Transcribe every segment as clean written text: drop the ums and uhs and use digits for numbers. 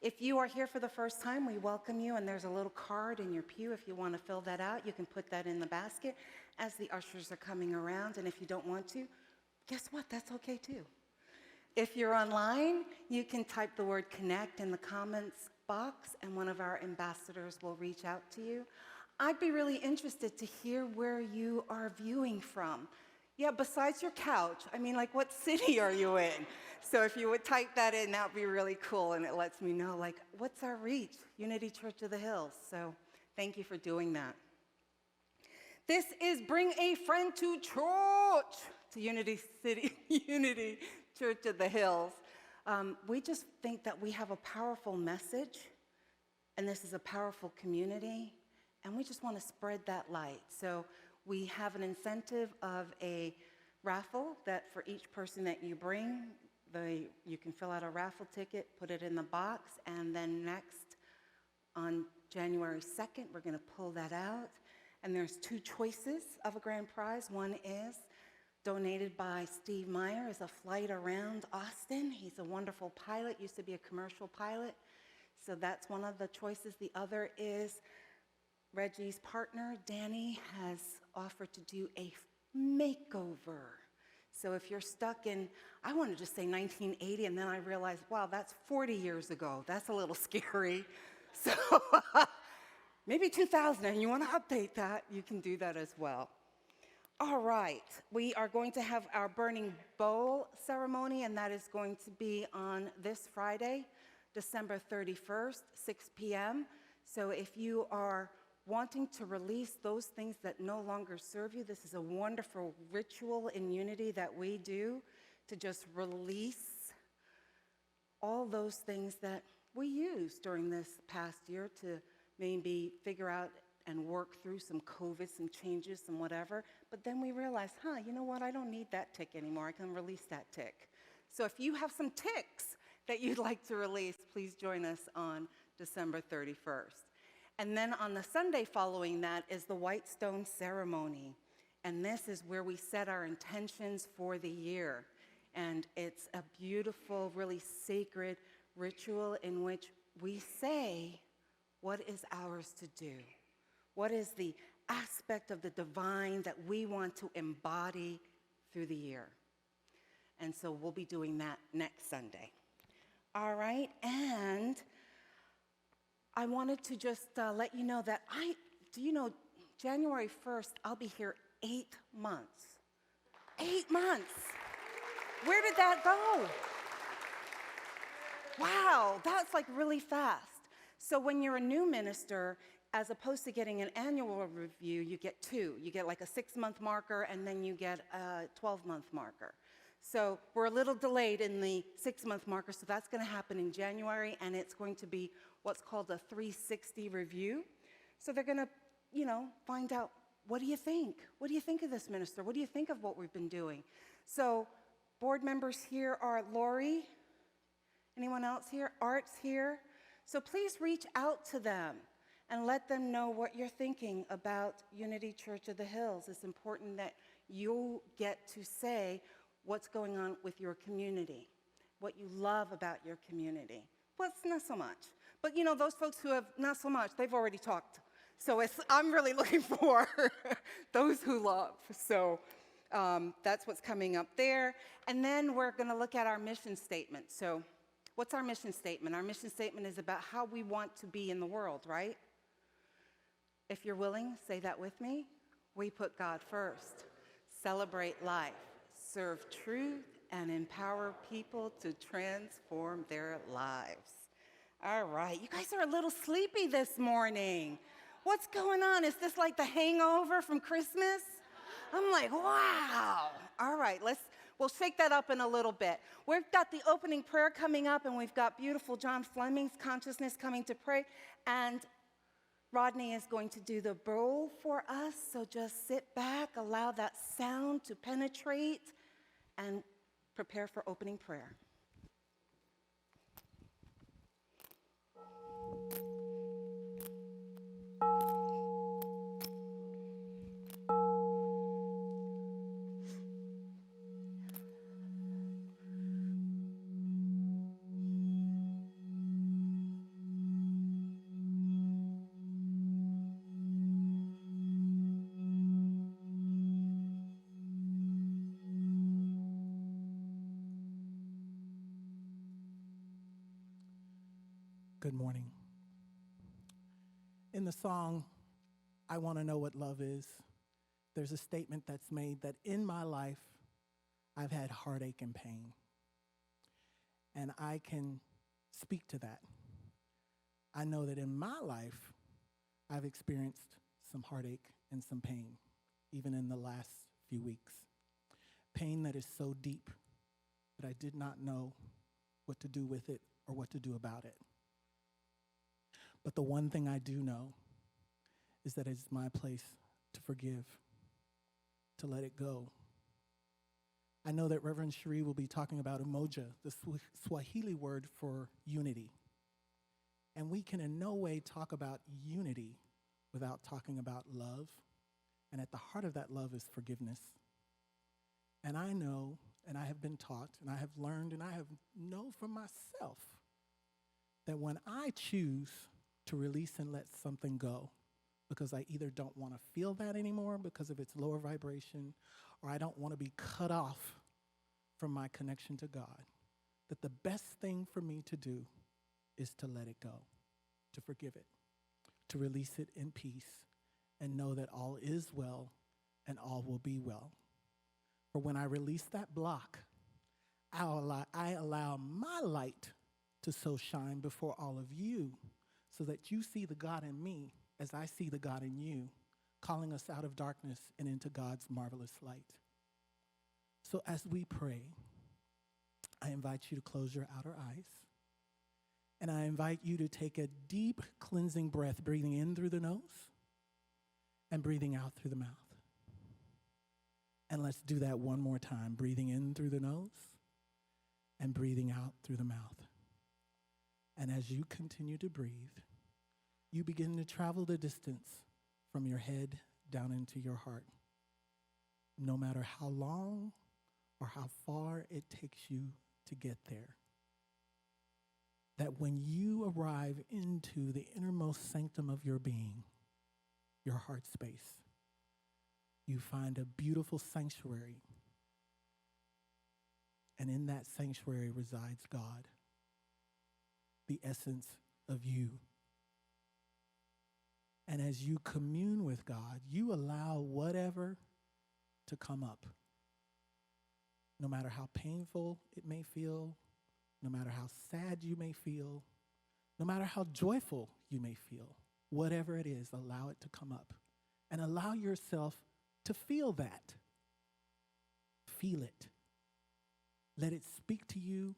If you are here for the first time, we welcome you, and there's a little card in your pew. If you want to fill that out, you can put that in the basket as the ushers are coming around. And if you don't want to, guess what? That's okay too. If you're online, you can type the word connect in the comments box, and one of our ambassadors will reach out to you. I'd be really interested to hear where you are viewing from. Yeah, besides your couch, I mean, like, what city are you in? So if you would type that in, that would be really cool, and it lets me know, like, what's our reach? Unity Church of the Hills. So thank you for doing that. This is Bring a Friend to Church, to Unity Church of the Hills. We just think that we have a powerful message, and this is a powerful community, and we just want to spread that light. So we have an incentive of a raffle that for each person that you bring, you can fill out a raffle ticket, put it in the box, and then next on January 2nd, we're going to pull that out. And there's two choices of a grand prize. One is donated by Steve Meyer, is a flight around Austin. He's a wonderful pilot, used to be a commercial pilot. So that's one of the choices. The other is Reggie's partner, Danny, has offered to do a makeover. So if you're stuck in, I wanted to say 1980, and then I realized, wow, that's 40 years ago. That's a little scary. So maybe 2000, and you want to update that, you can do that as well. All right, we are going to have our Burning Bowl ceremony, and that is going to be on this Friday, December 31st, 6 p.m. So if you are wanting to release those things that no longer serve you, this is a wonderful ritual in Unity that we do to just release all those things that we used during this past year to maybe figure out and work through some COVID, some changes, some whatever. But then we realized, you know what? I don't need that tick anymore. I can release that tick. So if you have some ticks that you'd like to release, please join us on December 31st. And then on the Sunday following that is the White Stone Ceremony. And this is where we set our intentions for the year. And it's a beautiful, really sacred ritual in which we say what is ours to do. What is the aspect of the divine that we want to embody through the year? And so we'll be doing that next Sunday. All right, and I wanted to just let you know that January 1st, I'll be here 8 months. 8 months. Where did that go? Wow, that's like really fast. So when you're a new minister, as opposed to getting an annual review, you get two. You get like a 6-month marker, and then you get a 12-month marker. So we're a little delayed in the 6-month marker, so that's going to happen in January, and it's going to be what's called a 360 review. So they're going to, find out, what do you think? What do you think of this minister? What do you think of what we've been doing? So board members here are Lori. Anyone else here? Art's here. So please reach out to them and let them know what you're thinking about Unity Church of the Hills. It's important that you get to say what's going on with your community, what you love about your community, what's not so much. But those folks who have not so much, they've already talked. So I'm really looking for those who love. So that's what's coming up there. And then we're going to look at our mission statement. So what's our mission statement? Our mission statement is about how we want to be in the world, right? If you're willing, say that with me. We put God first, celebrate life, serve truth, and empower people to transform their lives. All right, you guys are a little sleepy this morning. What's going on? Is this like the hangover from Christmas? I'm like, wow. All right, we'll shake that up in a little bit. We've got the opening prayer coming up, and we've got beautiful John Fleming's Consciousness coming to pray, and Rodney is going to do the bowl for us, so just sit back, allow that sound to penetrate, and prepare for opening prayer. Good morning. In the song, I Want to Know What Love Is, there's a statement that's made that in my life, I've had heartache and pain. And I can speak to that. I know that in my life, I've experienced some heartache and some pain, even in the last few weeks. Pain that is so deep that I did not know what to do with it or what to do about it. But the one thing I do know is that it's my place to forgive, to let it go. I know that Reverend Cherie will be talking about Umoja, the Swahili word for unity. And we can in no way talk about unity without talking about love. And at the heart of that love is forgiveness. And I know, and I have been taught, and I have learned, and I have known for myself that when I choose to release and let something go, because I either don't want to feel that anymore because of its lower vibration, or I don't want to be cut off from my connection to God, that the best thing for me to do is to let it go, to forgive it, to release it in peace, and know that all is well and all will be well. For when I release that block, I allow my light to so shine before all of you so that you see the God in me as I see the God in you, calling us out of darkness and into God's marvelous light. So as we pray, I invite you to close your outer eyes, and I invite you to take a deep cleansing breath, breathing in through the nose and breathing out through the mouth. And let's do that one more time, breathing in through the nose and breathing out through the mouth. And as you continue to breathe, you begin to travel the distance from your head down into your heart. No matter how long or how far it takes you to get there. That when you arrive into the innermost sanctum of your being, your heart space, you find a beautiful sanctuary. And in that sanctuary resides God, the essence of you. And as you commune with God, you allow whatever to come up. No matter how painful it may feel, no matter how sad you may feel, no matter how joyful you may feel, whatever it is, allow it to come up. And allow yourself to feel that. Feel it. Let it speak to you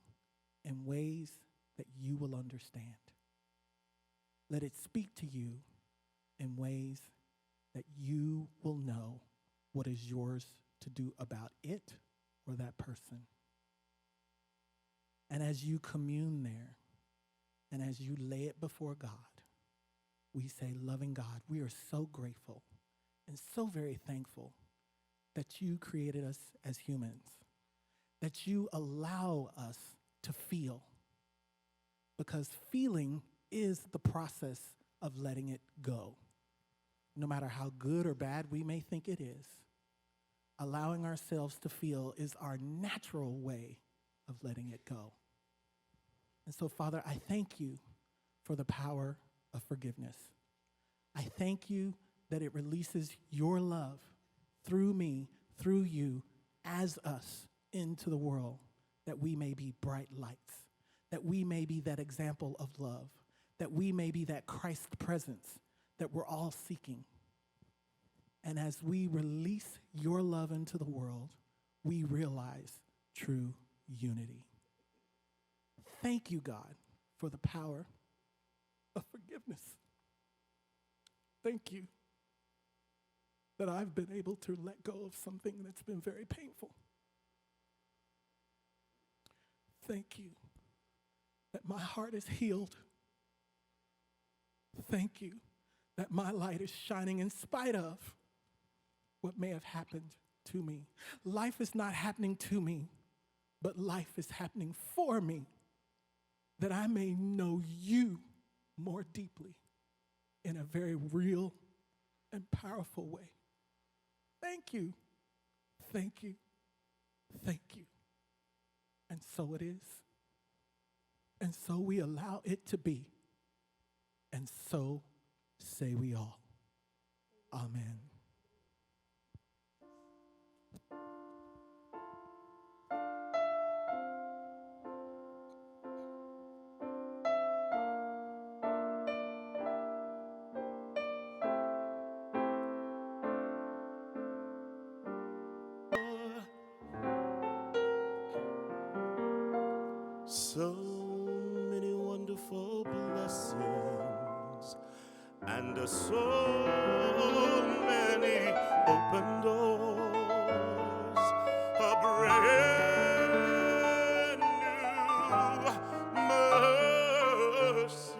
in ways that you will understand. Let it speak to you in ways that you will know what is yours to do about it or that person. And as you commune there, and as you lay it before God, we say, loving God, we are so grateful and so very thankful that you created us as humans, that you allow us to feel, because feeling is the process of letting it go. No matter how good or bad we may think it is, allowing ourselves to feel is our natural way of letting it go. And so, Father, I thank you for the power of forgiveness. I thank you that it releases your love through me, through you, as us into the world, that we may be bright lights, that we may be that example of love, that we may be that Christ presence that we're all seeking. And as we release your love into the world, we realize true unity. Thank you, God, for the power of forgiveness. Thank you that I've been able to let go of something that's been very painful. Thank you that my heart is healed. Thank you that my light is shining in spite of what may have happened to me. Life is not happening to me, but life is happening for me, that I may know you more deeply in a very real and powerful way. Thank you, thank you, thank you. And so it is. And so we allow it to be. And so say we all. Amen. So many wonderful blessings and so many open doors, a brand new mercy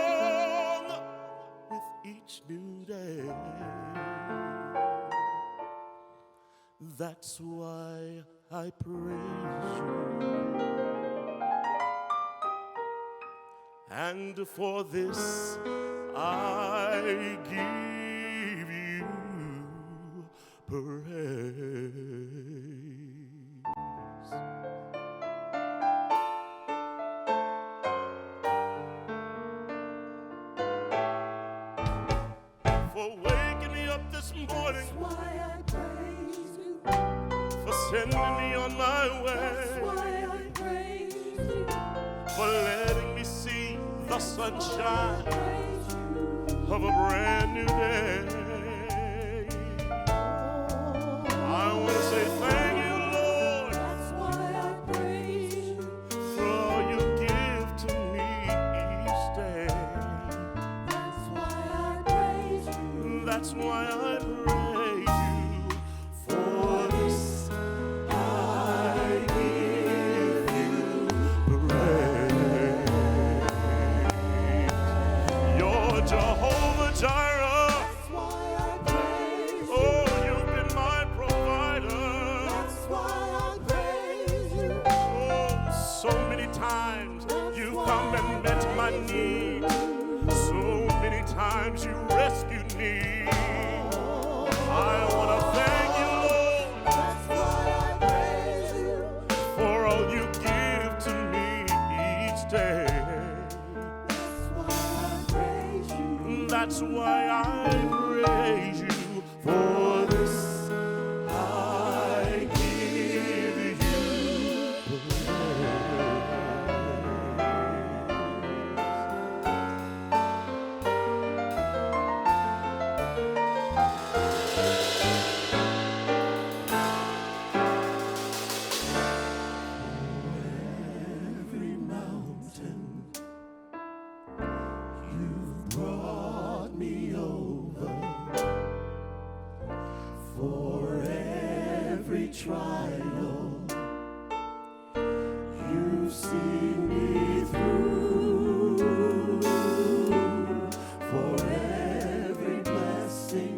along with each new day. That's why I praise you, and for this I give you praise. For waking me up this morning, That's why I praise you. for sending me on my way, That's why I praise you. for letting me see the sunshine Praise you. of a brand new day. I want to say thank you, Lord, That's why I praise you. for all you give to me each day. That's why I praise you. That's why I praise you. For this I give you praise. You're Jehovah Jireh. That's why I praise you. Oh, you've been my provider. That's why I praise you. Oh, so many times you've come and met my needs. So many times you rescued me. I want to thank you, Lord, That's why I praise you. for all you give to me each day. That's why I praise you. That's why I praise you. For this I give you every mountain you've brought me over, for every trial you've seen me through, for every blessing.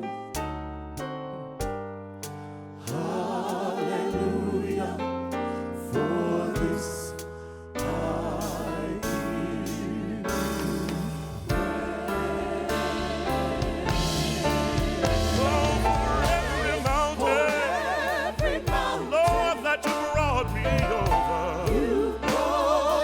Hallelujah. For this I give you praise. Oh, for every mountain, Every mountain Lord, that you brought me over. you brought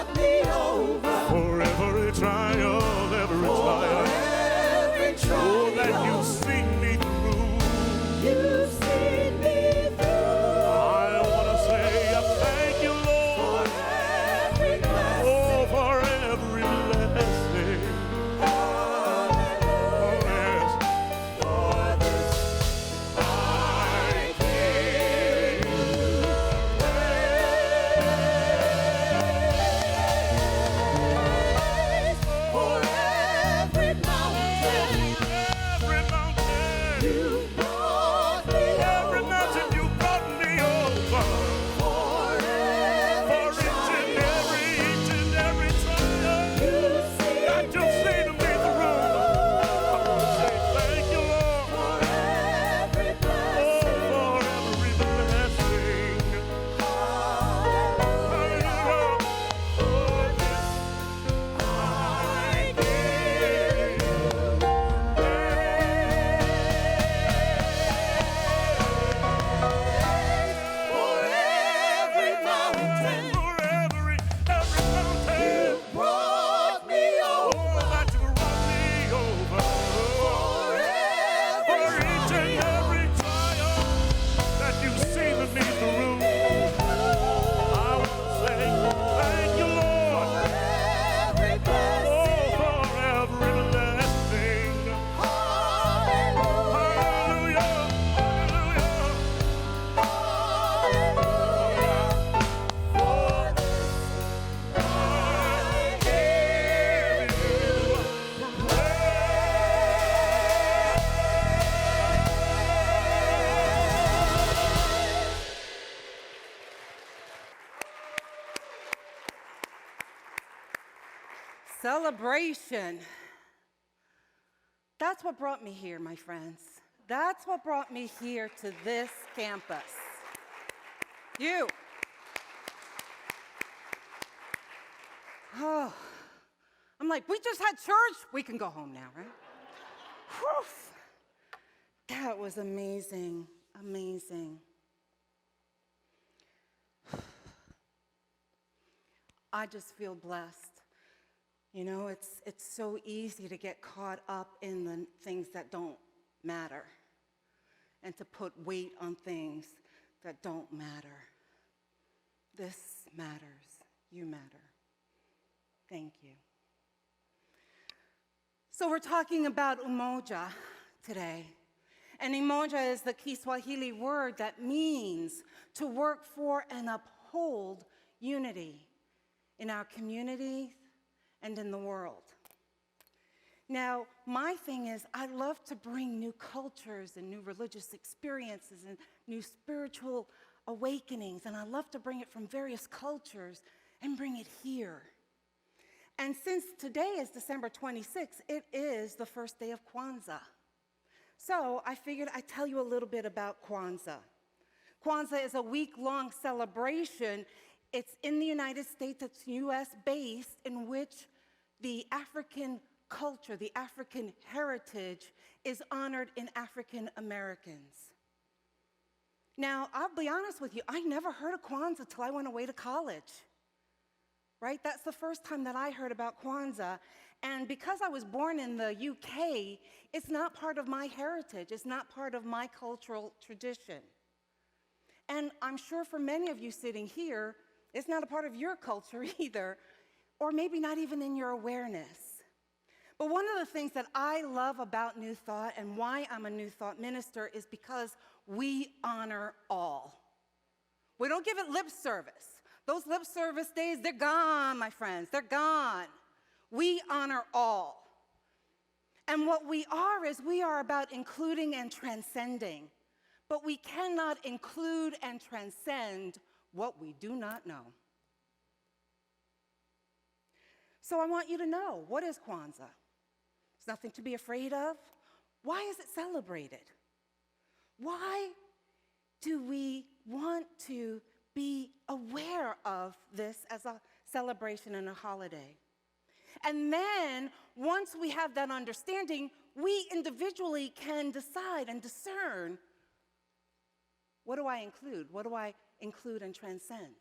celebration. That's what brought me here, my friends. That's what brought me here to this campus. You. Oh, I'm like, we just had church. We can go home now, right? Whew. That was amazing, amazing. I just feel blessed. You know, it's so easy to get caught up in the things that don't matter and to put weight on things that don't matter. This matters. You matter. Thank you. So we're talking about umoja today. And umoja is the Kiswahili word that means to work for and uphold unity in our communities and in the world. Now, my thing is, I love to bring new cultures and new religious experiences and new spiritual awakenings, and I love to bring it from various cultures and bring it here. And since today is December 26th, it is the first day of Kwanzaa. So I figured I'd tell you a little bit about Kwanzaa. Kwanzaa is a week-long celebration. It's in the United States, it's US-based, in which the African culture, the African heritage is honored in African Americans. Now, I'll be honest with you, I never heard of Kwanzaa till I went away to college, right? That's the first time that I heard about Kwanzaa. And because I was born in the UK, it's not part of my heritage. It's not part of my cultural tradition. And I'm sure for many of you sitting here, it's not a part of your culture either, or maybe not even in your awareness. But one of the things that I love about New Thought and why I'm a New Thought minister is because we honor all. We don't give it lip service. Those lip service days, they're gone, my friends. They're gone. We honor all. And what we are is we are about including and transcending. But we cannot include and transcend what we do not know. So I want you to know, what is Kwanzaa? It's nothing to be afraid of. Why is it celebrated? Why do we want to be aware of this as a celebration and a holiday? And then, once we have that understanding, we individually can decide and discern, what do I include? What do I include and transcend?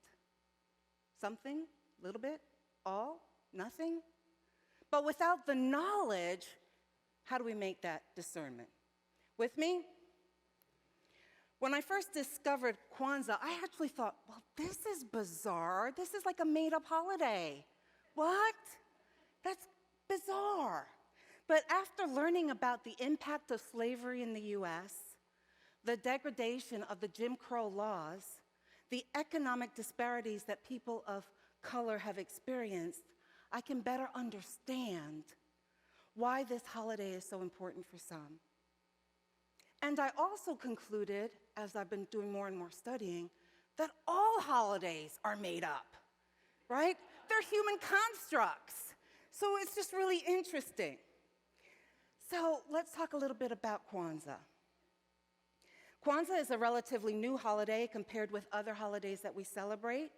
Something? A little bit? All? Nothing? But without the knowledge, how do we make that discernment? With me? When I first discovered Kwanzaa, I actually thought, well, this is bizarre. This is like a made-up holiday. What? That's bizarre. But after learning about the impact of slavery in the US, the degradation of the Jim Crow laws, the economic disparities that people of color have experienced, I can better understand why this holiday is so important for some. And I also concluded, as I've been doing more and more studying, that all holidays are made up, right? They're human constructs. So it's just really interesting. So let's talk a little bit about Kwanzaa. Kwanzaa is a relatively new holiday compared with other holidays that we celebrate.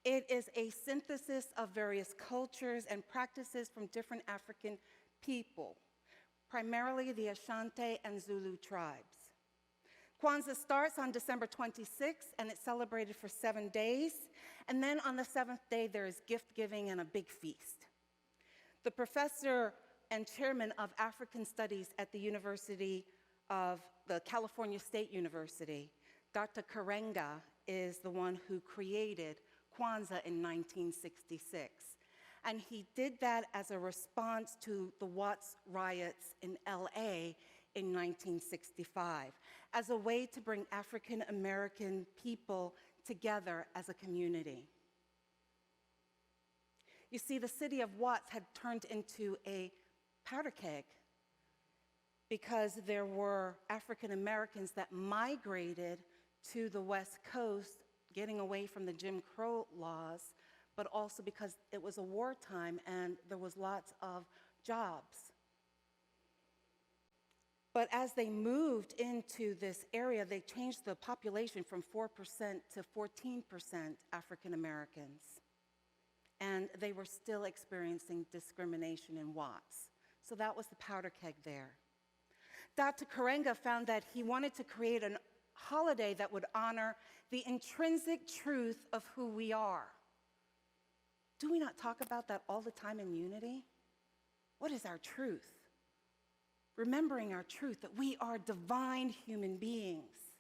It is a synthesis of various cultures and practices from different African people, primarily the Ashanti and Zulu tribes. Kwanzaa starts on December 26th, and it's celebrated for 7 days. And then on the 7th day, there is gift giving and a big feast. The professor and chairman of African Studies at the University of the California State University, Dr. Karenga, is the one who created Kwanzaa in 1966. And he did that as a response to the Watts riots in LA in 1965, as a way to bring African American people together as a community. You see, the city of Watts had turned into a powder keg because there were African Americans that migrated to the West Coast, getting away from the Jim Crow laws, but also because it was a wartime and there was lots of jobs. But as they moved into this area, they changed the population from 4% to 14% African Americans. And they were still experiencing discrimination in Watts. So that was the powder keg there. Dr. Karenga found that he wanted to create a holiday that would honor the intrinsic truth of who we are. Do we not talk about that all the time in Unity? What is our truth? Remembering our truth, that we are divine human beings.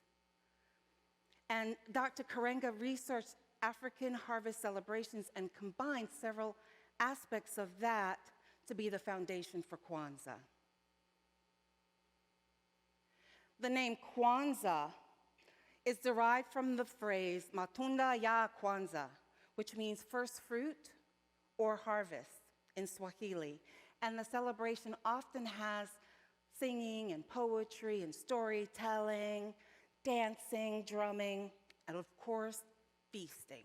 And Dr. Karenga researched African harvest celebrations and combined several aspects of that to be the foundation for Kwanzaa. The name Kwanzaa is derived from the phrase Matunda ya Kwanzaa, which means first fruit or harvest in Swahili. And the celebration often has singing and poetry and storytelling, dancing, drumming, and of course, feasting.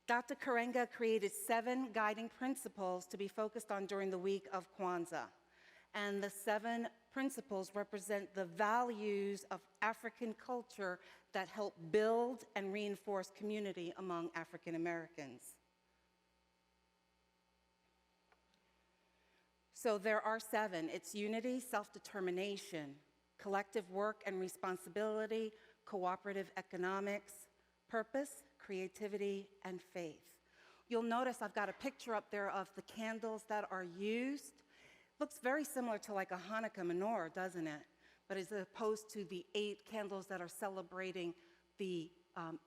Dr. Karenga created 7 guiding principles to be focused on during the week of Kwanzaa. And the 7 principles represent the values of African culture that help build and reinforce community among African Americans. So there are 7. It's unity, self-determination, collective work and responsibility, cooperative economics, purpose, creativity, and faith. You'll notice I've got a picture up there of the candles that are used. Looks very similar to like a Hanukkah menorah, doesn't it? But as opposed to the 8 candles that are celebrating the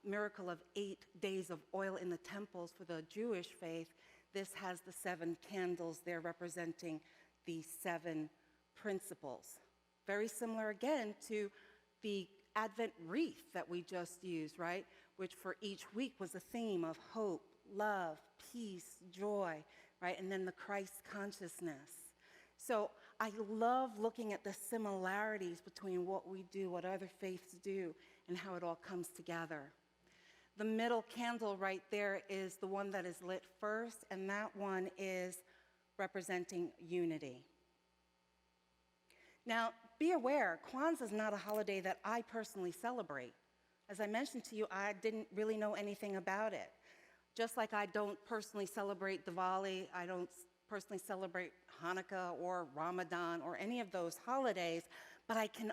miracle of 8 days of oil in the temples for the Jewish faith, this has the 7 candles there representing the 7 principles. Very similar again to the Advent wreath that we just used, right? Which for each week was a theme of hope, love, peace, joy, right? And then the Christ consciousness. So I love looking at the similarities between what we do, what other faiths do, and how it all comes together. The middle candle right there is the one that is lit first, and that one is representing unity. Now, be aware, Kwanzaa is not a holiday that I personally celebrate. As I mentioned to you, I didn't really know anything about it. Just like I don't personally celebrate Diwali, I don't personally celebrate Hanukkah or Ramadan or any of those holidays, but I can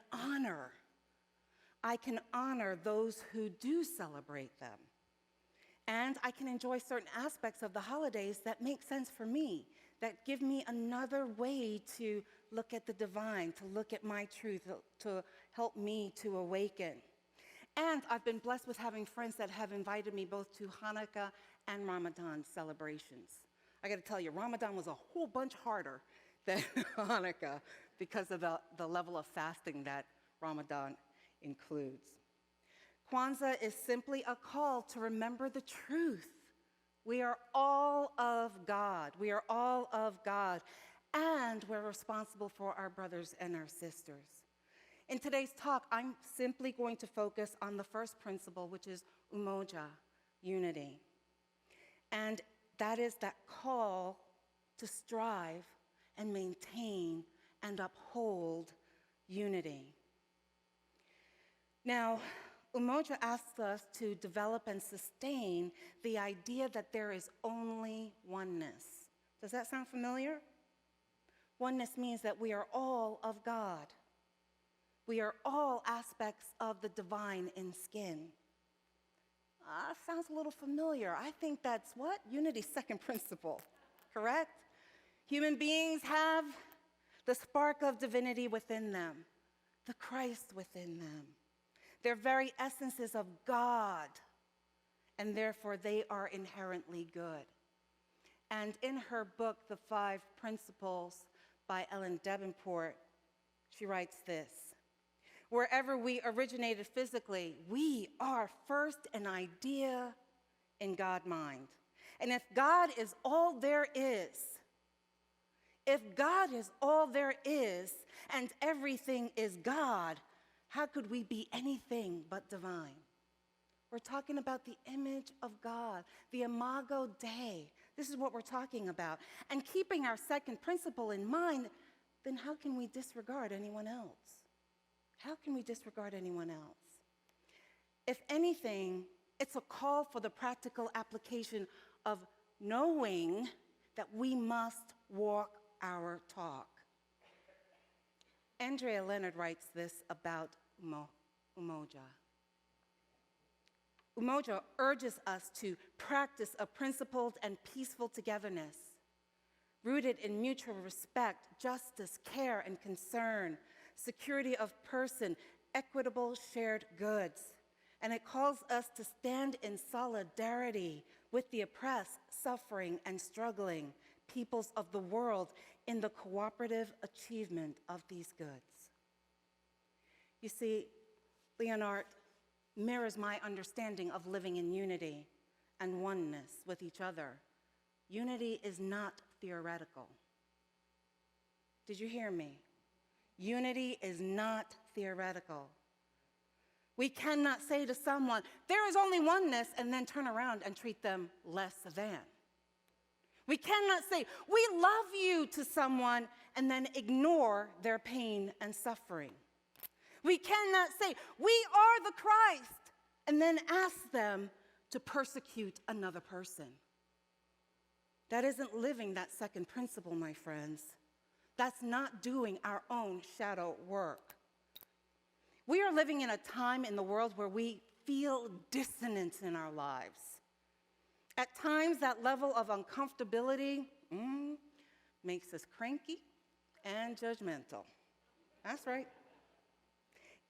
honor those who do celebrate them. And I can enjoy certain aspects of the holidays that make sense for me, that give me another way to look at the divine, to look at my truth, to help me to awaken. And I've been blessed with having friends that have invited me both to Hanukkah and Ramadan celebrations. I got to tell you, Ramadan was a whole bunch harder than Hanukkah because of the level of fasting that Ramadan includes. Kwanzaa is simply a call to remember the truth. We are all of God. We are all of God, and we're responsible for our brothers and our sisters. In today's talk, I'm simply going to focus on the first principle, which is Umoja Unity. And that is that call to strive and maintain and uphold unity. Now, Umoja asks us to develop and sustain the idea that there is only oneness. Does that sound familiar? Oneness means that we are all of God. We are all aspects of the divine in skin. Sounds a little familiar. I think that's what? Unity's second principle, correct? Human beings have the spark of divinity within them, the Christ within them. Their very essence is of God, and therefore they are inherently good. And in her book, The 5 Principles by Ellen Davenport, she writes this: wherever we originated physically, we are first an idea in God mind. And if God is all there is, and everything is God, how could we be anything but divine? We're talking about the image of God, the Imago Dei. This is what we're talking about. And keeping our second principle in mind, then how can we disregard anyone else? How can we disregard anyone else? If anything, it's a call for the practical application of knowing that we must walk our talk. Andrea Leonard writes this about Umoja. Umoja urges us to practice a principled and peaceful togetherness, rooted in mutual respect, justice, care, and concern, security of person, equitable shared goods. And it calls us to stand in solidarity with the oppressed, suffering, and struggling peoples of the world in the cooperative achievement of these goods. You see, Leonard mirrors my understanding of living in unity and oneness with each other. Unity is not theoretical. Did you hear me? Unity is not theoretical. We cannot say to someone, there is only oneness, and then turn around and treat them less than. We cannot say, we love you to someone, and then ignore their pain and suffering. We cannot say, we are the Christ, and then ask them to persecute another person. That isn't living that second principle, my friends. That's not doing our own shadow work. We are living in a time in the world where we feel dissonance in our lives. At times, that level of uncomfortability makes us cranky and judgmental. That's right.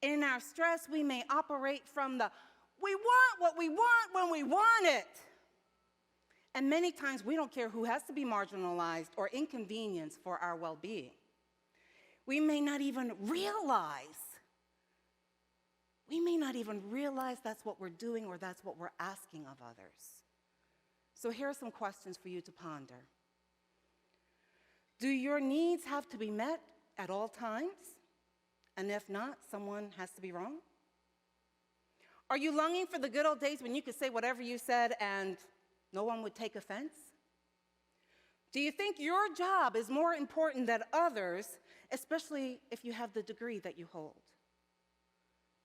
In our stress, we may operate from the, we want what we want when we want it. And many times, we don't care who has to be marginalized or inconvenienced for our well-being. We may not even realize that's what we're doing or that's what we're asking of others. So here are some questions for you to ponder. Do your needs have to be met at all times? And if not, someone has to be wrong? Are you longing for the good old days when you could say whatever you said and no one would take offense? Do you think your job is more important than others, especially if you have the degree that you hold?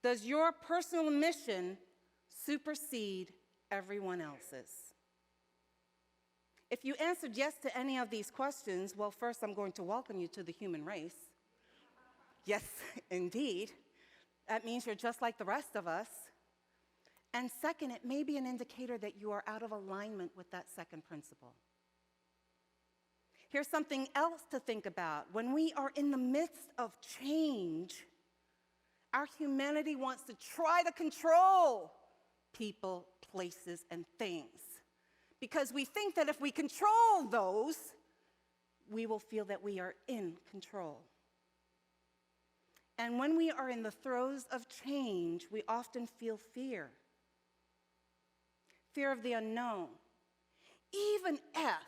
Does your personal mission supersede everyone else's? If you answered yes to any of these questions, well, first I'm going to welcome you to the human race. Yes, indeed. That means you're just like the rest of us. And second, it may be an indicator that you are out of alignment with that second principle. Here's something else to think about. When we are in the midst of change, our humanity wants to try to control people, places, and things. Because we think that if we control those, we will feel that we are in control. And when we are in the throes of change, we often feel fear. Fear of the unknown. Even if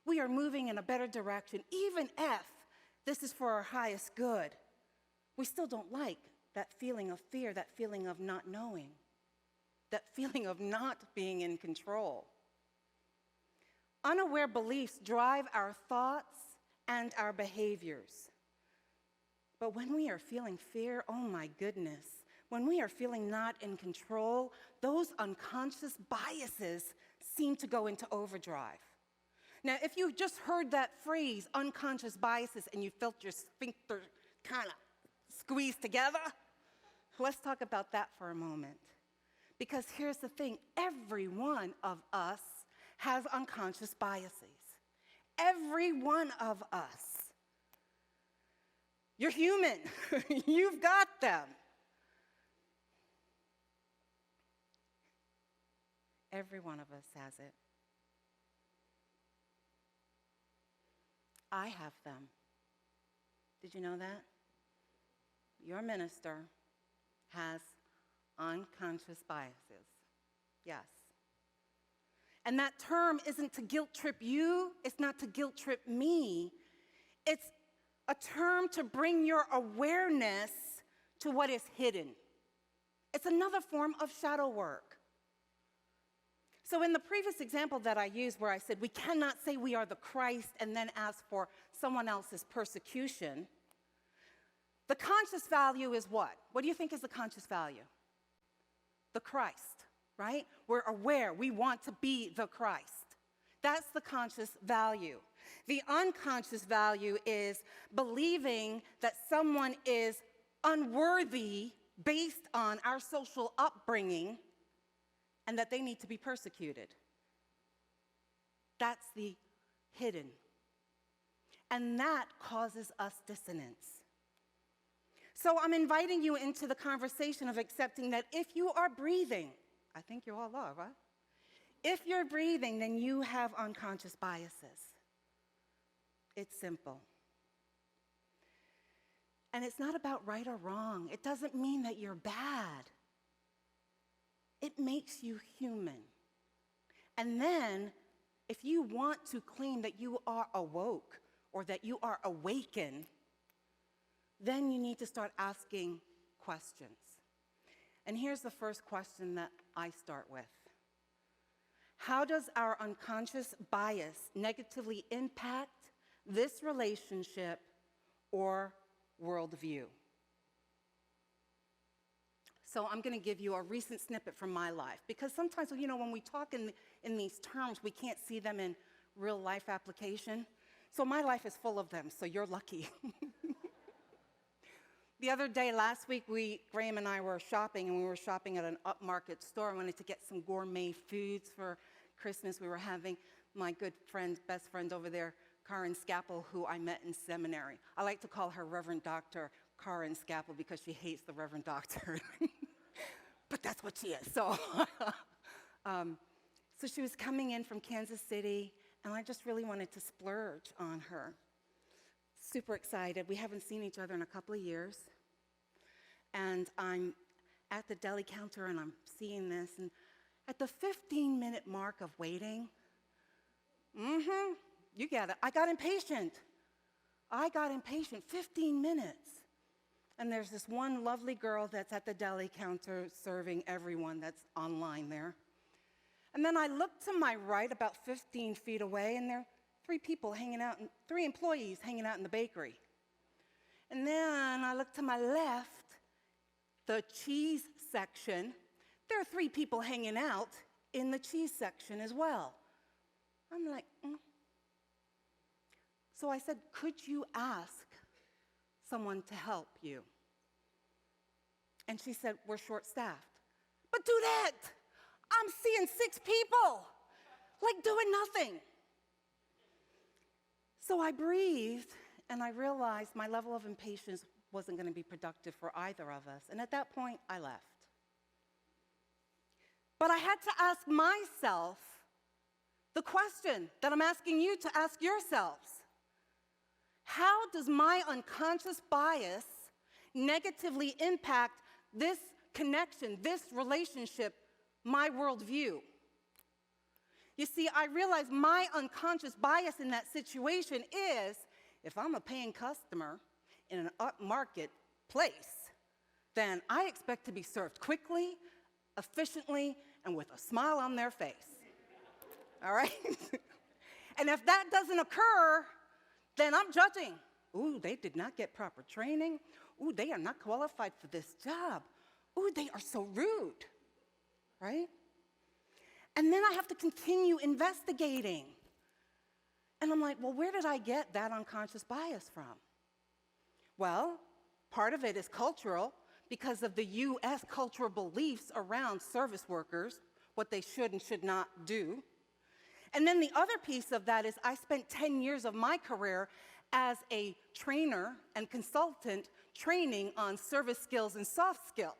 we are moving in a better direction, even if this is for our highest good, we still don't like that feeling of fear, that feeling of not knowing, that feeling of not being in control. Unaware beliefs drive our thoughts and our behaviors. But when we are feeling fear, oh my goodness, when we are feeling not in control, those unconscious biases seem to go into overdrive. Now, if you just heard that phrase, unconscious biases, and you felt your sphincter kind of squeezed together, let's talk about that for a moment. Because here's the thing, every one of us has unconscious biases. Every one of us. You're human. You've got them. Every one of us has it. I have them. Did you know that? Your minister has unconscious biases. Yes. And that term isn't to guilt trip you, it's not to guilt trip me. It's a term to bring your awareness to what is hidden. It's another form of shadow work. So in the previous example that I used where I said we cannot say we are the Christ and then ask for someone else's persecution, the conscious value is what? What do you think is the conscious value? The Christ, right? We're aware we want to be the Christ. That's the conscious value. The unconscious value is believing that someone is unworthy based on our social upbringing and that they need to be persecuted. That's the hidden. And that causes us dissonance. So I'm inviting you into the conversation of accepting that if you are breathing, I think you all are, right? If you're breathing, then you have unconscious biases. It's simple. And it's not about right or wrong. It doesn't mean that you're bad. It makes you human. And then, if you want to claim that you are awoke or that you are awakened, then you need to start asking questions. And here's the first question that I start with. How does our unconscious bias negatively impact this relationship or worldview? So I'm going to give you a recent snippet from my life, because sometimes, when we talk in these terms, we can't see them in real life application. So my life is full of them, so you're lucky. The other day, last week, Graham and I were shopping, and we were shopping at an upmarket store. I wanted to get some gourmet foods for Christmas. We were having my good friend, best friend over there, Karen Scapple, who I met in seminary. I like to call her Reverend Dr. Karen Scapple because she hates the Reverend Doctor. But that's what she is. So she was coming in from Kansas City, and I just really wanted to splurge on her. Super excited. We haven't seen each other in a couple of years. And I'm at the deli counter, and I'm seeing this. And at the 15-minute mark of waiting, you get it. I got impatient. 15 minutes. And there's this one lovely girl that's at the deli counter serving everyone that's online there. And then I look to my right about 15 feet away, and there are three employees hanging out in the bakery. And then I look to my left, the cheese section. There are 3 people hanging out in the cheese section as well. I'm like, So I said, could you ask someone to help you? And she said, we're short-staffed. But do that. I'm seeing 6 people, doing nothing. So I breathed, and I realized my level of impatience wasn't going to be productive for either of us. And at that point, I left. But I had to ask myself the question that I'm asking you to ask yourselves. How does my unconscious bias negatively impact this connection, this relationship, my worldview? You see, I realize my unconscious bias in that situation is, if I'm a paying customer in an upmarket place, then I expect to be served quickly, efficiently, and with a smile on their face. All right? And if that doesn't occur, then I'm judging. Ooh, they did not get proper training. Ooh, they are not qualified for this job. Ooh, they are so rude. Right? And then I have to continue investigating. And I'm like, well, where did I get that unconscious bias from? Well, part of it is cultural, because of the U.S. cultural beliefs around service workers, what they should and should not do. And then the other piece of that is I spent 10 years of my career as a trainer and consultant training on service skills and soft skills,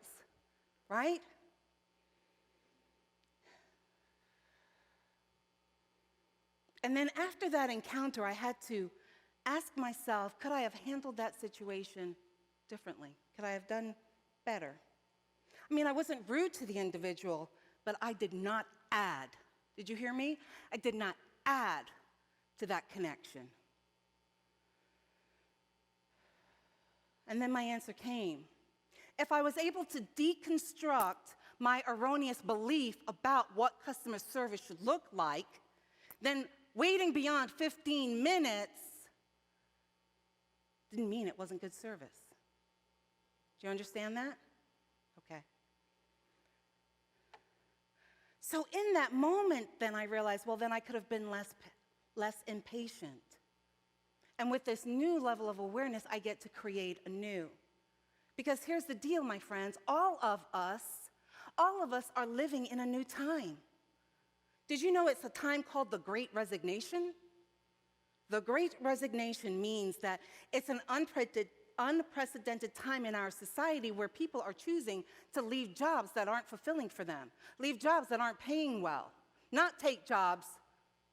right? And then after that encounter, I had to ask myself, could I have handled that situation differently? Could I have done better? I mean, I wasn't rude to the individual, but I did not add. Did you hear me? I did not add to that connection. And then my answer came. if I was able to deconstruct my erroneous belief about what customer service should look like, then waiting beyond 15 minutes didn't mean it wasn't good service. Do you understand that? Okay. So in that moment, then I realized, well, then I could have been less impatient. And with this new level of awareness, I get to create anew. Because here's the deal, my friends, all of us are living in a new time. Did you know it's a time called the Great Resignation? The Great Resignation means that it's an unprecedented time in our society where people are choosing to leave jobs that aren't fulfilling for them, leave jobs that aren't paying well, not take jobs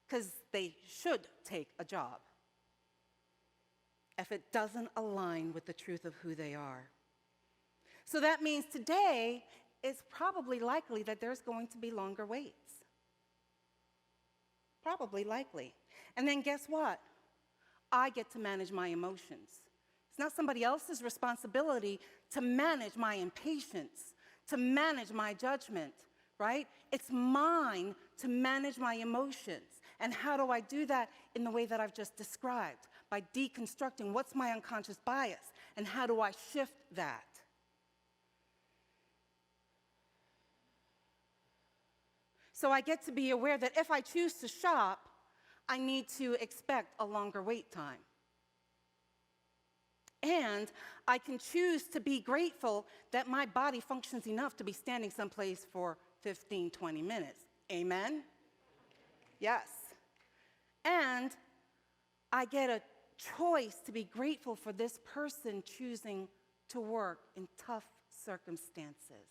because they should take a job if it doesn't align with the truth of who they are. So that means today it's probably likely that there's going to be longer waits. Probably likely. And then guess what? I get to manage my emotions. It's not somebody else's responsibility to manage my impatience, to manage my judgment, right? It's mine to manage my emotions. And how do I do that? In the way that I've just described, by deconstructing what's my unconscious bias, and how do I shift that? So I get to be aware that if I choose to shop, I need to expect a longer wait time. And I can choose to be grateful that my body functions enough to be standing someplace for 15, 20 minutes. Amen? Yes. And I get a choice to be grateful for this person choosing to work in tough circumstances.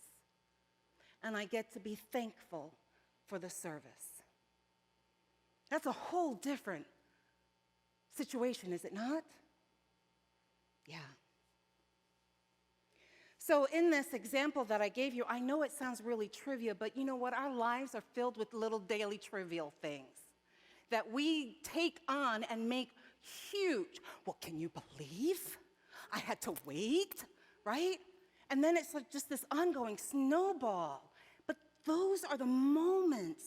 And I get to be thankful for the service. That's a whole different situation, is it not? Yeah. So in this example that I gave you, I know it sounds really trivial, but you know what? Our lives are filled with little daily trivial things that we take on and make huge. Well, can you believe I had to wait, right? And then it's like just this ongoing snowball. But those are the moments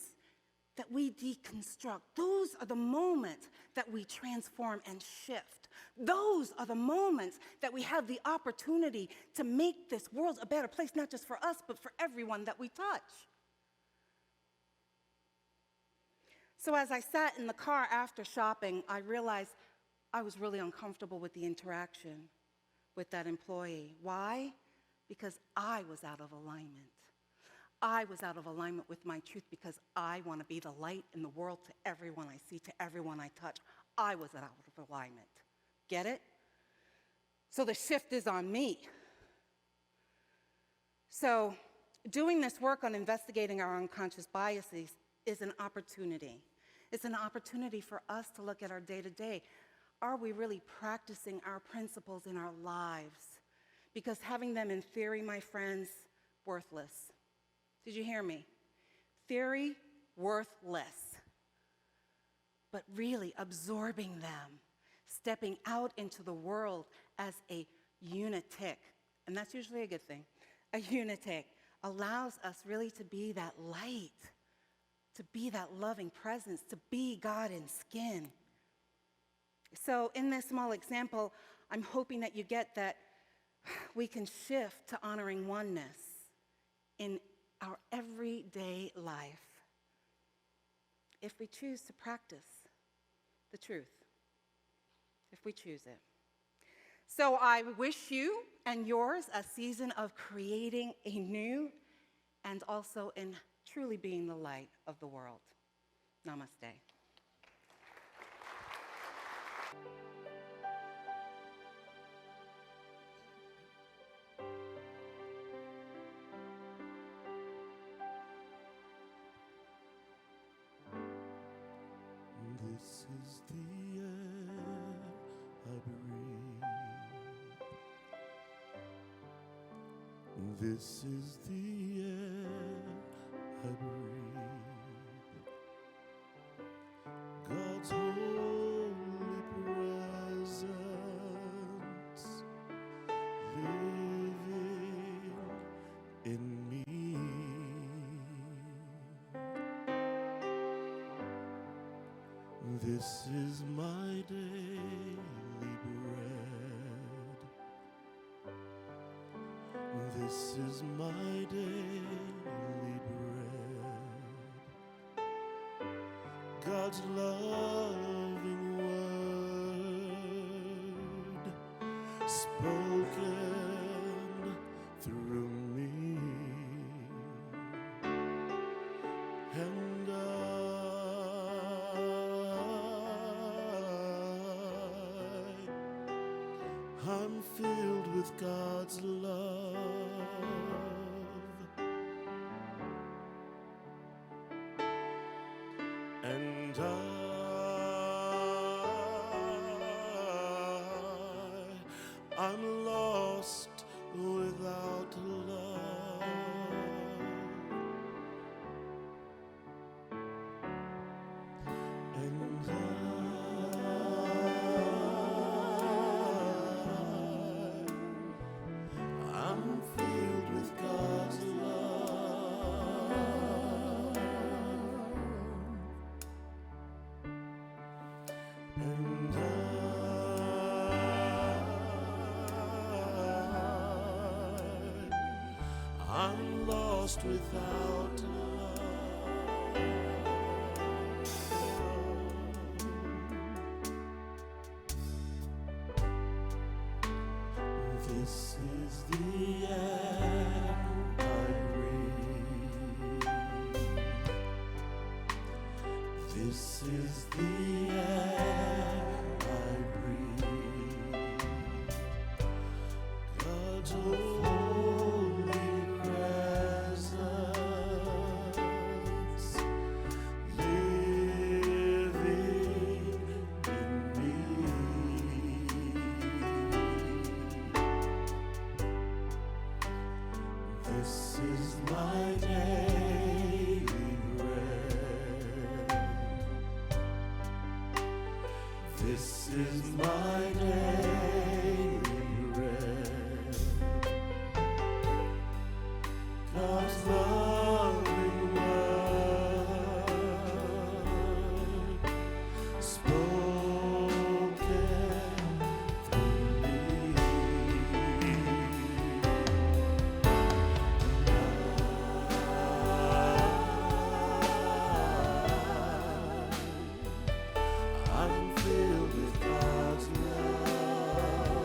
that we deconstruct. Those are the moments that we transform and shift. Those are the moments that we have the opportunity to make this world a better place, not just for us, but for everyone that we touch. So as I sat in the car after shopping, I realized I was really uncomfortable with the interaction with that employee. Why? Because I was out of alignment. I was out of alignment with my truth because I want to be the light in the world to everyone I see, to everyone I touch. I was out of alignment. Get it? So the shift is on me. So doing this work on investigating our unconscious biases is an opportunity. It's an opportunity for us to look at our day-to-day. Are we really practicing our principles in our lives? Because having them in theory, my friends, worthless. Did you hear me? Theory, worthless. But really absorbing them, stepping out into the world as a unitic, and that's usually a good thing, a unitic allows us really to be that light, to be that loving presence, to be God in skin. So in this small example, I'm hoping that you get that we can shift to honoring oneness in our everyday life if we choose to practice the truth, if we choose it. So I wish you and yours a season of creating a new and also in truly being the light of the world. Namaste. This is the air I breathe. This is the air I breathe. God's holy presence living This is my daily bread. This is my daily bread. God's loving word spoken through me. And I'm filled with God's love. And I'm lost without love. And I'm filled with God's love. And I'm lost without love. This is the air I breathe. This is the air I breathe. God's holy presence living in me. This is my daily bread. This is my daily bread. God's loving word spoken through me. I'm filled with God's love.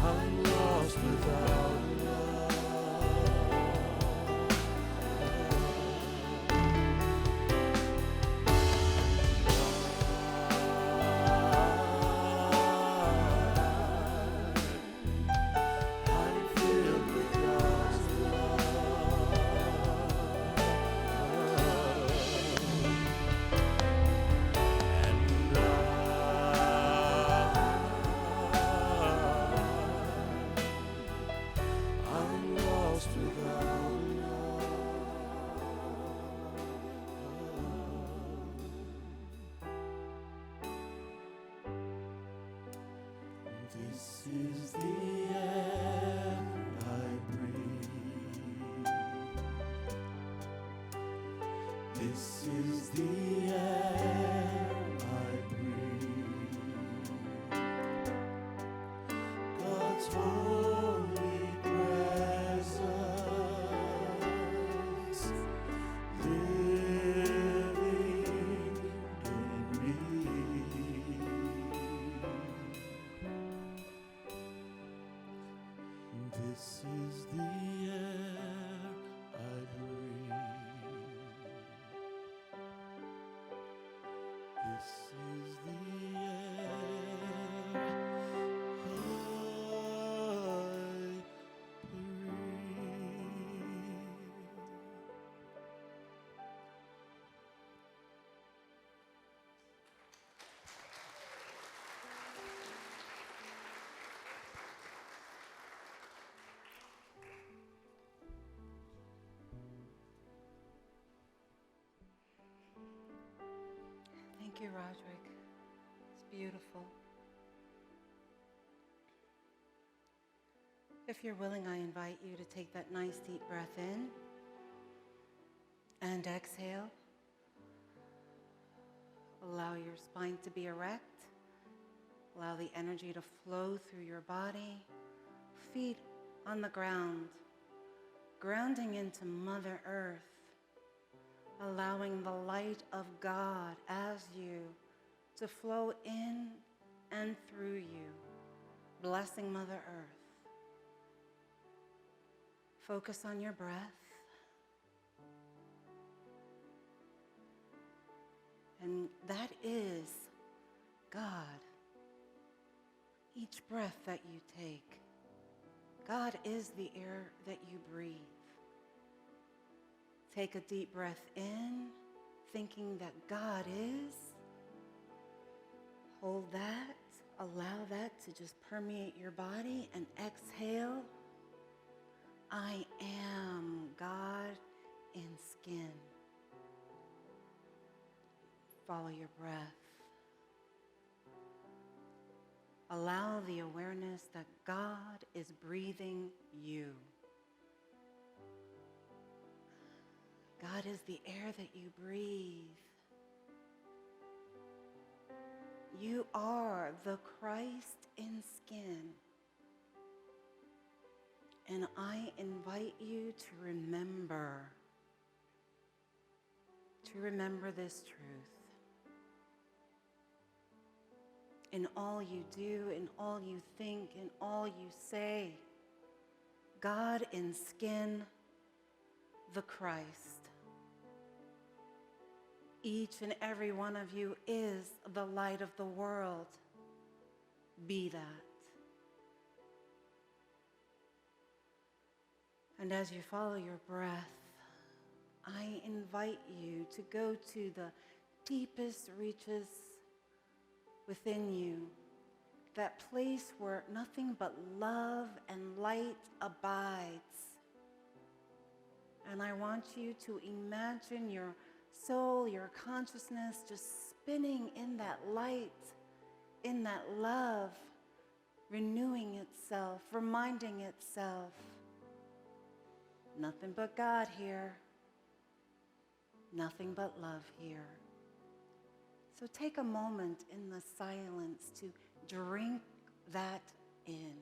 I'm lost without I'm filled with God's I'm lost without This is the air I breathe. This is the air I breathe. God's holy presence living in me. This is the air I breathe. This is the air I breathe. Thank you, Roderick. It's beautiful. If you're willing, I invite you to take that nice deep breath in and exhale. Allow your spine to be erect. Allow the energy to flow through your body. Feet on the ground, grounding into Mother Earth, allowing the light of God as you to flow in and through you, blessing Mother Earth. Focus on your breath. And that is God. Each breath that you take, God is the air that you breathe. Take a deep breath in, thinking that God is. Hold that, allow that to just permeate your body, and exhale. I am God in skin. Follow your breath. Allow the awareness that God is breathing you. God is the air that you breathe. You are the Christ in skin. And I invite you to remember this truth. In all you do, in all you think, in all you say, God in skin, the Christ. Each and every one of you is the light of the world. Be that. And as you follow your breath, I invite you to go to the deepest reaches within you, that place where nothing but love and light abides. And I want you to imagine your soul, your consciousness just spinning in that light, in that love, renewing itself, reminding itself, nothing but God here, nothing but love here. So take a moment in the silence to drink that in.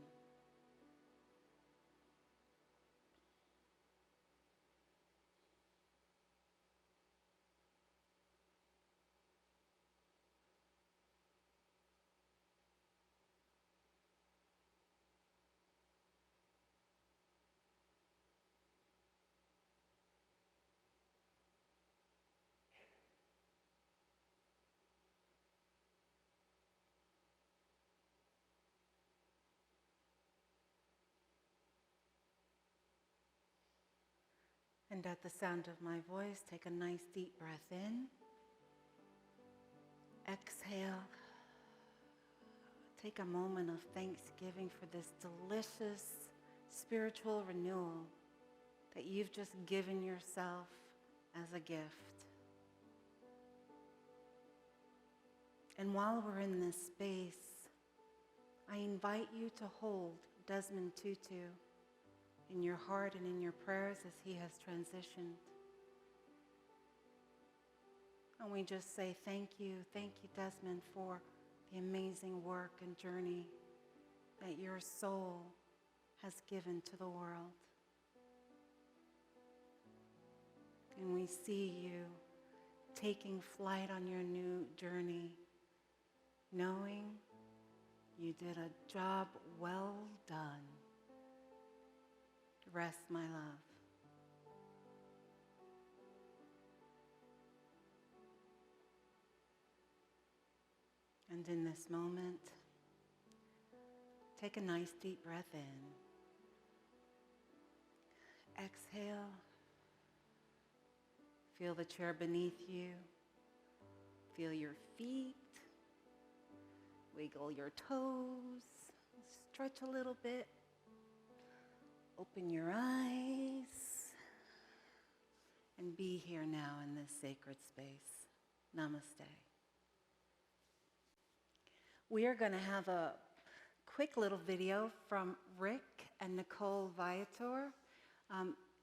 And at the sound of my voice, take a nice deep breath in. Exhale. Take a moment of thanksgiving for this delicious spiritual renewal that you've just given yourself as a gift. And while we're in this space, I invite you to hold Desmond Tutu in your heart and in your prayers as he has transitioned. And we just say thank you, Desmond, for the amazing work and journey that your soul has given to the world. And we see you taking flight on your new journey, knowing you did a job well done. Rest, my love. And in this moment, take a nice deep breath in. Exhale. Feel the chair beneath you. Feel your feet. Wiggle your toes. Stretch a little bit. Open your eyes. And be here now in this sacred space. Namaste. We are going to have a quick little video from Rick and Nicole Viator.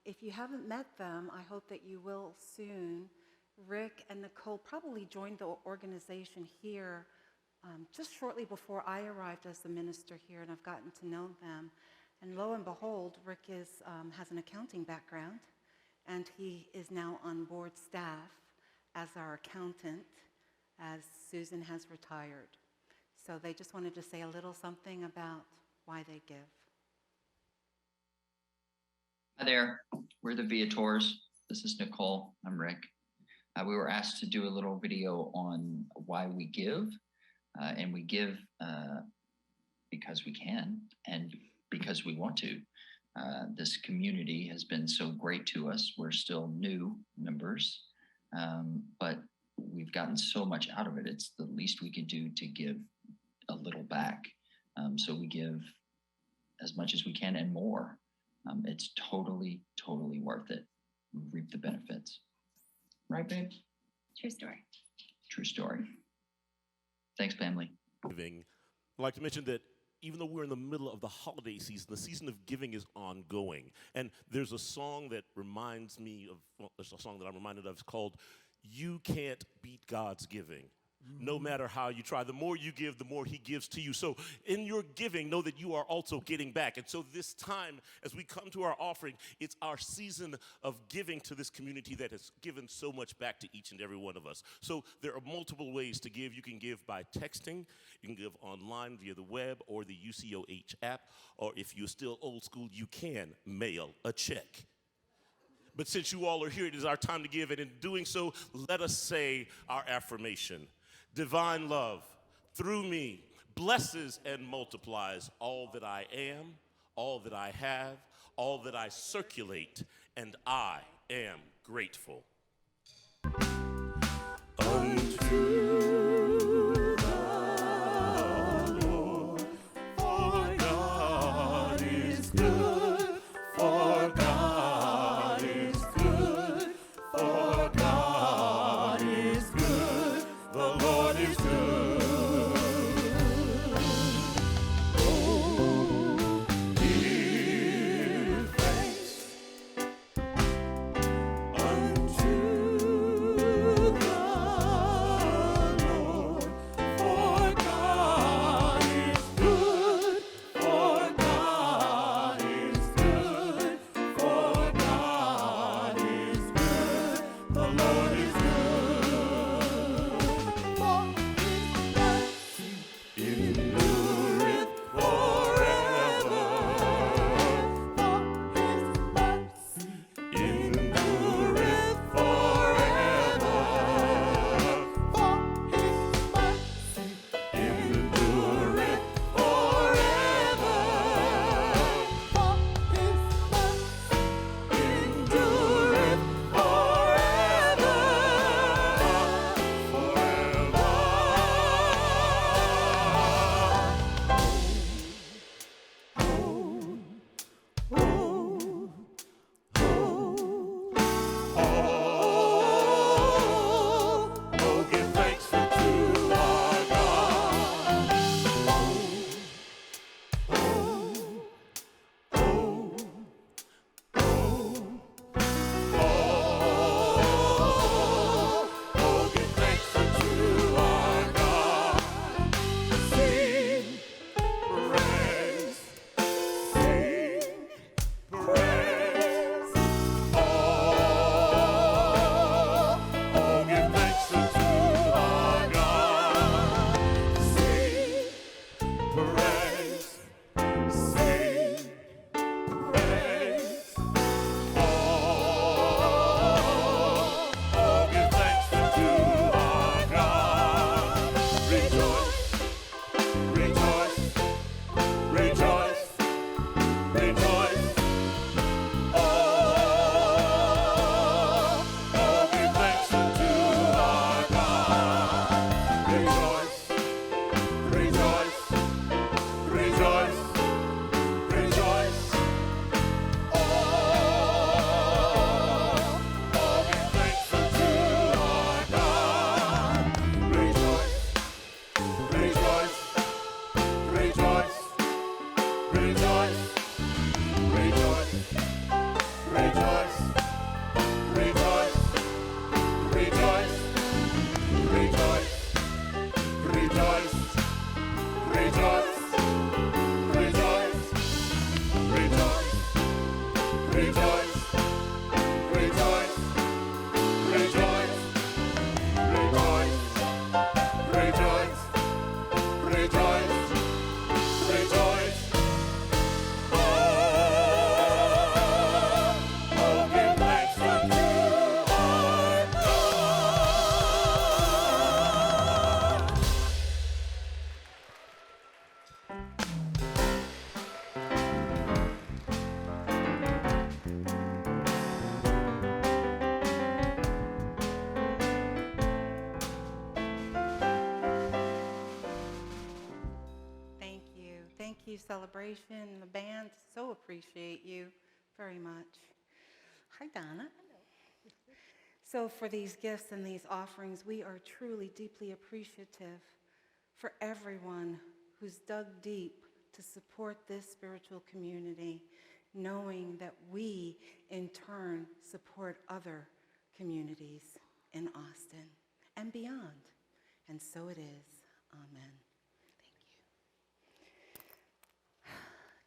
If you haven't met them, I hope that you will soon. Rick and Nicole probably joined the organization here just shortly before I arrived as the minister here, and I've gotten to know them. And lo and behold, Rick has an accounting background, and he is now on board staff as our accountant, as Susan has retired. So they just wanted to say a little something about why they give. Hi there, we're the Viators. This is Nicole, I'm Rick. We were asked to do a little video on why we give, and we give because we can and because we want to. This community has been so great to us. We're still new members, but we've gotten so much out of it. It's the least we can do to give a little back. So we give as much as we can and more. It's totally worth it. We reap the benefits. Right, babe? True story. True story. Thanks, family. Giving. I'd like to mention that even though we're in the middle of the holiday season, the season of giving is ongoing. And there's a song that reminds me of, well, there's a song that I'm reminded of. It's called You Can't Beat God's Giving. No matter how you try, the more you give, the more he gives to you. So in your giving, know that you are also getting back. And so this time, as we come to our offering, it's our season of giving to this community that has given so much back to each and every one of us. So there are multiple ways to give. You can give by texting. You can give online via the web or the UCOH app. Or if you're still old school, you can mail a check. But since you all are here, it is our time to give. And in doing so, let us say our affirmation. Divine love, through me, blesses and multiplies all that I am, all that I have, all that I circulate, and I am grateful. Unto the Lord, for God is good, for God is good, for God is good. The Lord is good. Oh, give thanks unto God. you celebration, the band, so appreciate you very much. Hi, Donna. So for these gifts and these offerings, we are truly deeply appreciative for everyone who's dug deep to support this spiritual community, knowing that we, in turn, support other communities in Austin and beyond. And so it is. Amen. Thank you.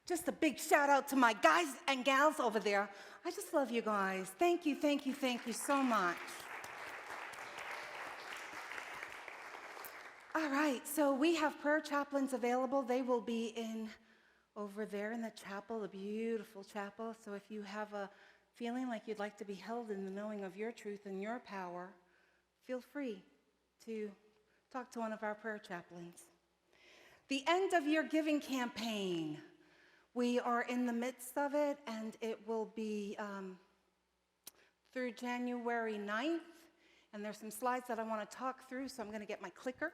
Just a big shout out to my guys and gals over there. I just love you guys. Thank you, thank you, thank you so much. All right, so we have prayer chaplains available. They will be over there in the chapel, a beautiful chapel. So if you have a feeling like you'd like to be held in the knowing of your truth and your power, feel free to talk to one of our prayer chaplains. The end of year giving campaign. We are in the midst of it, and it will be through January 9th. And there's some slides that I want to talk through, so I'm going to get my clicker.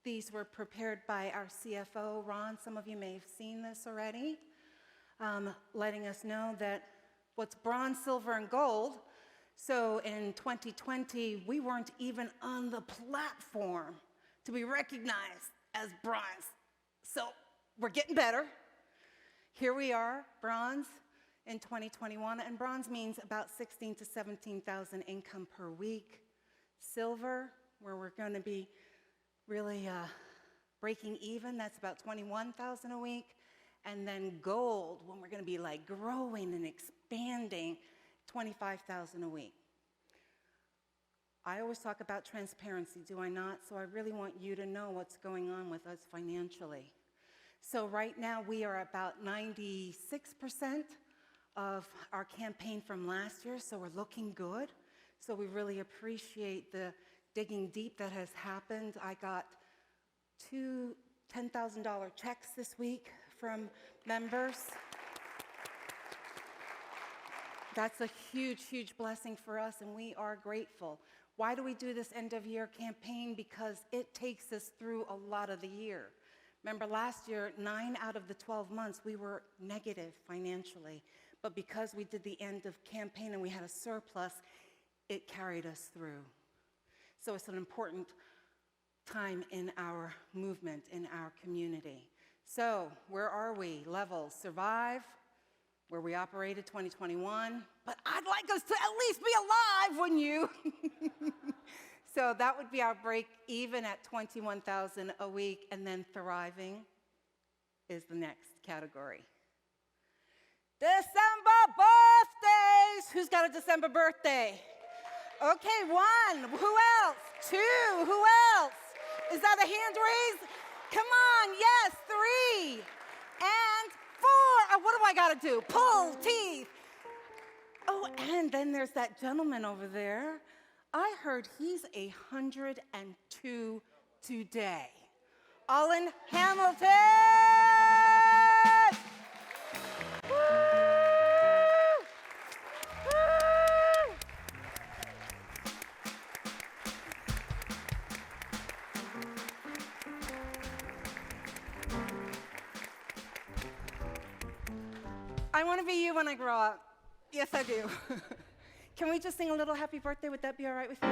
These were prepared by our CFO, Ron. Some of you may have seen this already, letting us know that what's bronze, silver, and gold. So in 2020, we weren't even on the platform to be recognized as bronze. So we're getting better. Here we are, bronze in 2021, and bronze means about 16,000 to 17,000 income per week. Silver, where we're going to be really breaking even, that's about 21,000 a week. And then gold, when we're going to be like growing and expanding, 25,000 a week. I always talk about transparency, do I not? So I really want you to know what's going on with us financially. So right now we are about 96% of our campaign from last year, so we're looking good. So we really appreciate the digging deep that has happened. I got two $10,000 checks this week from members. That's a huge, huge blessing for us, and we are grateful. Why do we do this end-of-year campaign? Because it takes us through a lot of the year. Remember last year, 9 out of the 12 months, we were negative financially. But because we did the end of campaign and we had a surplus, it carried us through. So it's an important time in our movement, in our community. So where are we? Levels: survive, where we operated 2021. But I'd like us to at least be alive, wouldn't you? So that would be our break even at 21,000 a week, and then thriving is the next category. December birthdays. Who's got a December birthday? Okay, 1. Who else? 2. Who else? Is that a hand raise? Come on, yes, 3. And 4. Oh, what do I got to do? Pull teeth. Oh, and then there's that gentleman over there. I heard he's 102 today. Olin Hamilton! Woo! Woo! I want to be you when I grow up. Yes, I do. Can we just sing a little happy birthday? Would that be all right with you?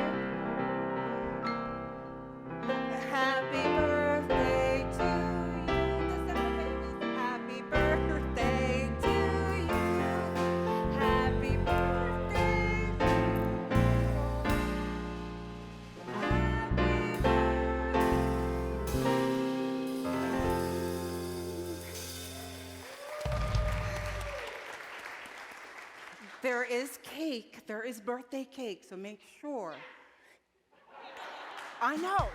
Happy birthday to you, December babies. Happy birthday to you. Happy birthday to you. There is cake. There is birthday cake, so make sure. I know.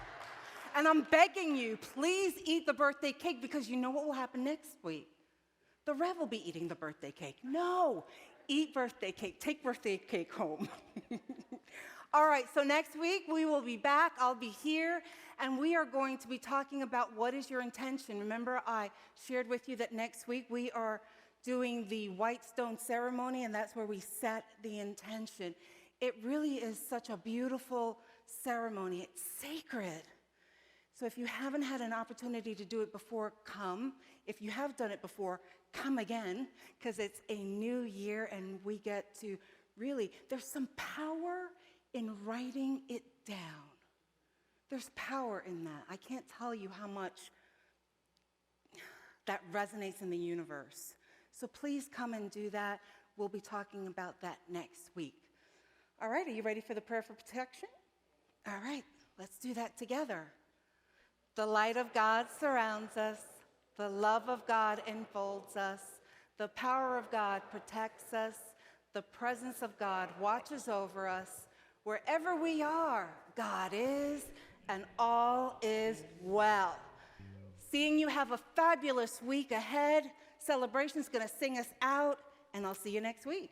And I'm begging you, please eat the birthday cake, because you know what will happen next week? The Rev will be eating the birthday cake. No, eat birthday cake. Take birthday cake home. All right, so next week we will be back. I'll be here, and we are going to be talking about what is your intention. Remember, I shared with you that next week we are doing the white stone ceremony, and that's where we set the intention. It really is such a beautiful ceremony. It's sacred. So if you haven't had an opportunity to do it before, come. If you have done it before, come again, because it's a new year and we get to really, there's some power in writing it down. There's power in that. I can't tell you how much that resonates in the universe. So please come and do that. We'll be talking about that next week. All right, are you ready for the prayer for protection? All right, let's do that together. The light of God surrounds us. The love of God enfolds us. The power of God protects us. The presence of God watches over us. Wherever we are, God is, and all is well. Seeing you have a fabulous week ahead. Celebration's going to sing us out, and I'll see you next week.